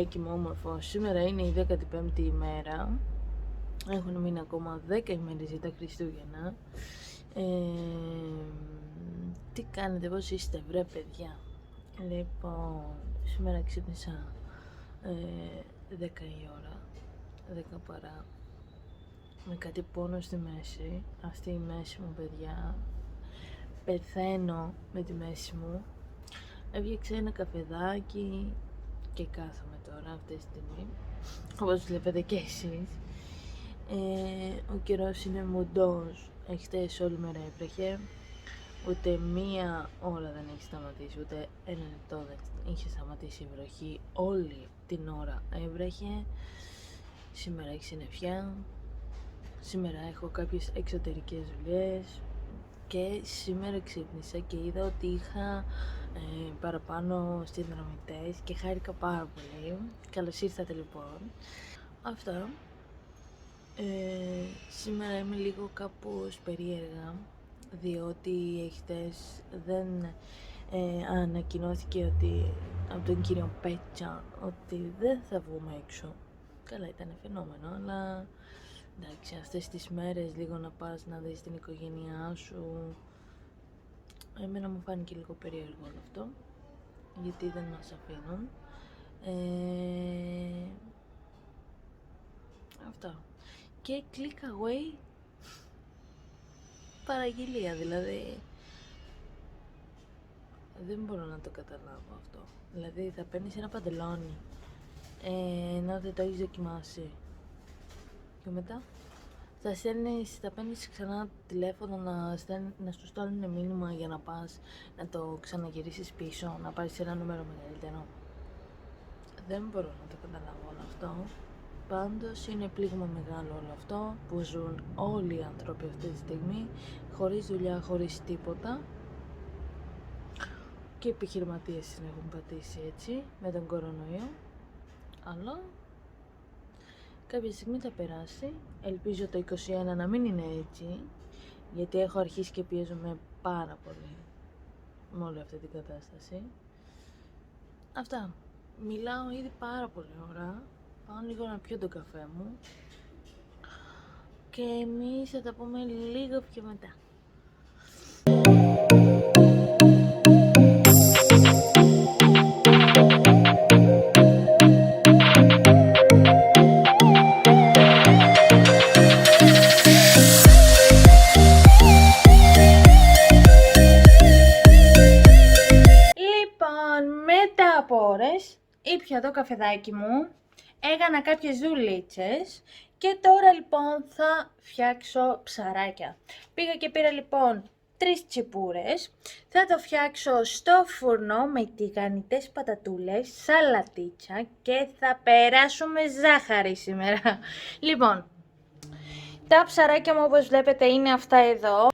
παιδάκι μου όμορφο, σήμερα είναι η 15η ημέρα. Έχουν μείνει ακόμα 10 ημέρες για τα Χριστούγεννα. Τι κάνετε, πώς είστε βρε παιδιά? Λοιπόν, σήμερα ξύπνησα 10 η ώρα, 10 παρά, με κάτι πόνο στη μέση. Αυτή η μέση μου, παιδιά, πεθαίνω με τη μέση μου. Έφτιαξα ένα καφεδάκι και κάθομαι τώρα αυτή τη στιγμή, όπως βλέπετε και εσείς. Ο καιρός είναι μουντός. Χτες όλη μέρα έβρεχε, ούτε μία ώρα δεν έχει σταματήσει, ούτε ένα λεπτό δεν είχε σταματήσει η βροχή. Όλη την ώρα έβρεχε. Σήμερα έχει συννεφιά, σήμερα έχω κάποιες εξωτερικές δουλειές και σήμερα ξύπνησα και είδα ότι είχα παραπάνω συνδρομητές και χάρηκα πάρα πολύ. Καλώς ήρθατε λοιπόν. Αυτά. Σήμερα είμαι λίγο κάπως περίεργα, διότι χτες δεν ανακοινώθηκε ότι από τον κύριο Πέτσα ότι δεν θα βγούμε έξω. Καλά, ήταν φαινόμενο, αλλά εντάξει, αυτές τις μέρες λίγο να πας να δεις την οικογένειά σου, εμένα μου φάνηκε λίγο περίεργο όλο αυτό, γιατί δεν μας αφήνουν. Αυτά. Και click away, παραγγελία, δηλαδή δεν μπορώ να το καταλάβω αυτό. Δηλαδή θα παίρνεις ένα παντελόνι ενώ δεν το έχεις δοκιμάσει και μετά θα παίρνεις ξανά τηλέφωνο να σου στέλνουν μήνυμα για να πας να το ξαναγυρίσεις πίσω, να πάρεις ένα νούμερο μεγαλύτερο. Δεν μπορώ να το καταλάβω όλο αυτό. Πάντως είναι πλήγμα μεγάλο όλο αυτό που ζουν όλοι οι άνθρωποι αυτή τη στιγμή, χωρίς δουλειά, χωρίς τίποτα, και οι επιχειρηματίες την έχουν πατήσει έτσι με τον κορονοϊό, αλλά κάποια στιγμή θα περάσει. Ελπίζω το 2021 να μην είναι έτσι, γιατί έχω αρχίσει και πιέζομαι πάρα πολύ με όλη αυτή την κατάσταση. Αυτά. Μιλάω ήδη πάρα πολύ ώρα. Πάω λίγο να πιω τον καφέ μου και εμείς θα τα πούμε λίγο πιο μετά. Λοιπόν, μετά από ώρες ήπια το καφεδάκι μου, έκανα κάποιες δουλίτσες και τώρα λοιπόν θα φτιάξω ψαράκια. Πήγα και πήρα λοιπόν 3 τσιπούρες, θα το φτιάξω στο φούρνο με τηγανιτές πατατούλες, σαλατίτσα και θα περάσουμε ζάχαρη σήμερα. Λοιπόν, τα ψαράκια μου όπως βλέπετε είναι αυτά εδώ.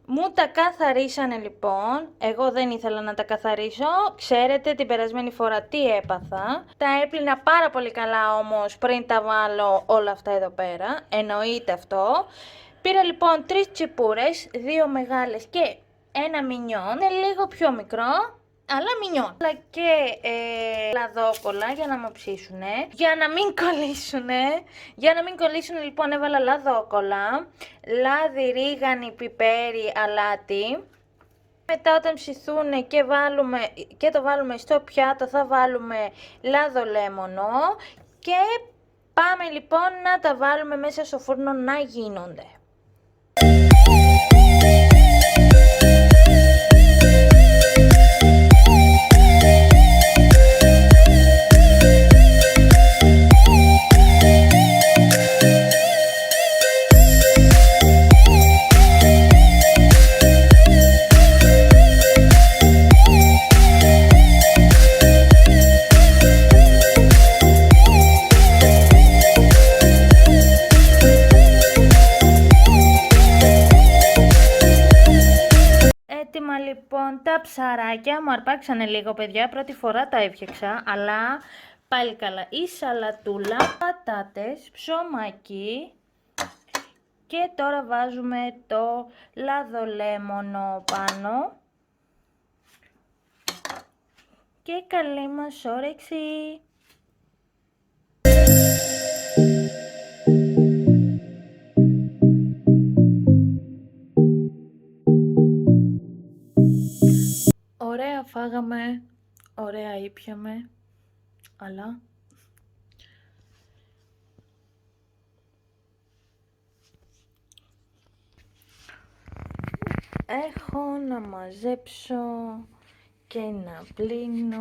Μου τα καθαρίσανε λοιπόν, εγώ δεν ήθελα να τα καθαρίσω, ξέρετε την περασμένη φορά τι έπαθα. Τα έπλυνα πάρα πολύ καλά όμως πριν τα βάλω όλα αυτά εδώ πέρα, εννοείται αυτό. Πήρα λοιπόν 3 τσιπούρες, 2 μεγάλες και ένα μινιόν, είναι λίγο πιο μικρό, αλλά μινιόν. Αλλά και λαδόκολλα για να με ψήσουνε, για να μην κολλήσουνε. Για να μην κολλήσουνε λοιπόν έβαλα λαδόκολλα, λάδι, ρίγανη, πιπέρι, αλάτι. Μετά όταν ψηθούνε και το βάλουμε στο πιάτο θα βάλουμε λάδο-λέμονο και πάμε λοιπόν να τα βάλουμε μέσα στο φούρνο να γίνονται. Έτοιμα λοιπόν τα ψαράκια, μου αρπάξανε λίγο παιδιά, πρώτη φορά τα έφτιαξα, αλλά πάλι καλά. Η σαλατούλα, πατάτες, ψωμάκι και τώρα βάζουμε το λαδολέμονο πάνω και καλή μας όρεξη. Ωραία φάγαμε, ωραία ήπιαμε, αλλά έχω να μαζέψω και να πλύνω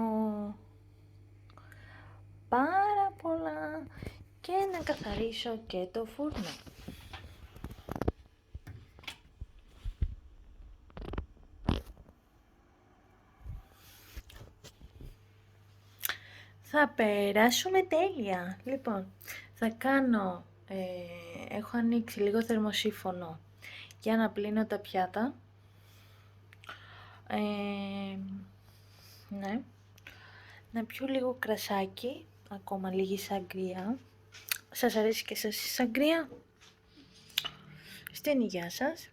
πάρα πολλά και να καθαρίσω και το φούρνο. Θα περάσουμε τέλεια. Λοιπόν, θα κάνω, έχω ανοίξει λίγο θερμοσύφωνο για να πλύνω τα πιάτα. Ναι. Να πιω λίγο κρασάκι, ακόμα λίγη σαγκρία. Σας αρέσει και σας η σαγκρία? Στην υγεία σας.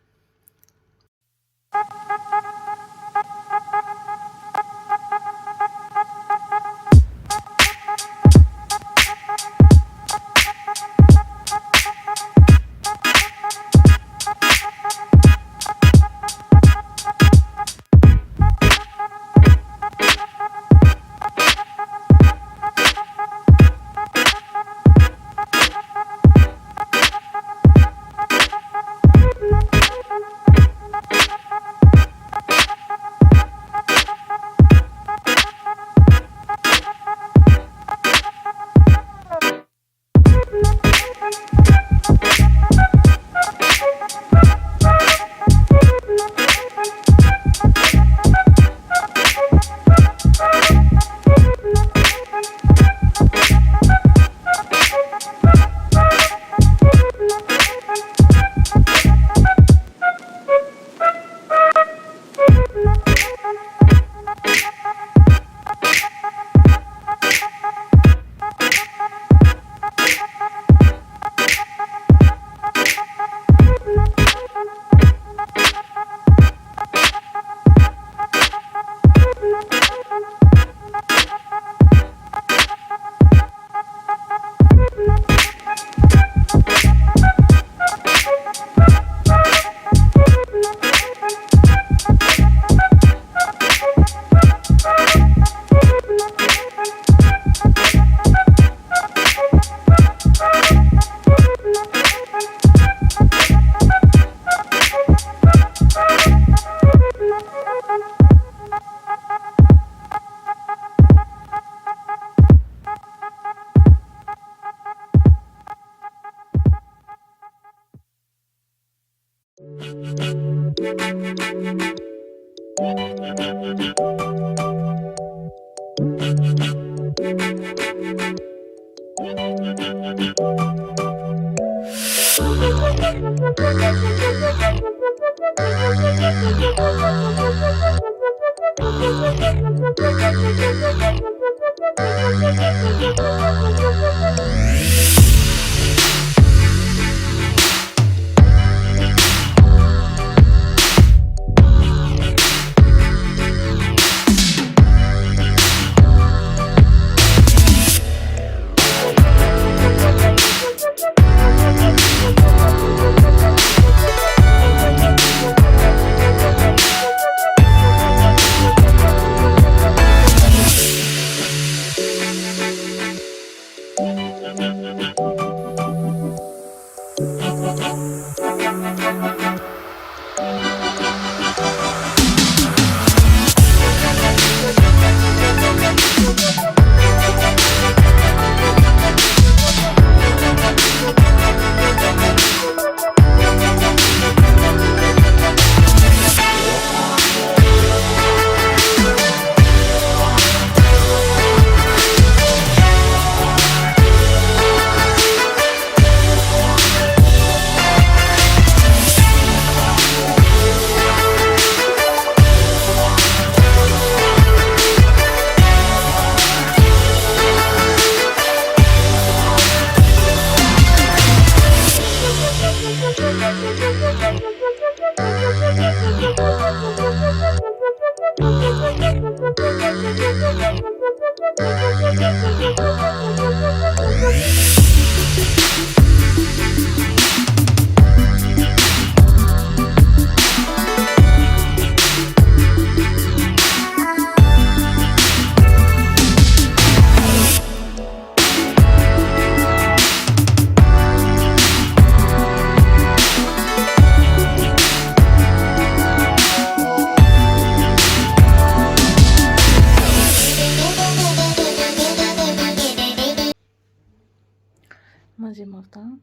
Μαζί με αυτά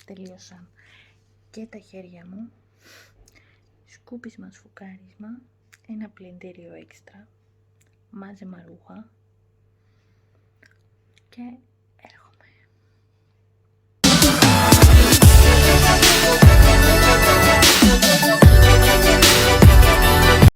τελείωσαν και τα χέρια μου, σκούπισμα σφουγγάρισμα, ένα πλυντήριο έξτρα, μάζεμα ρούχα και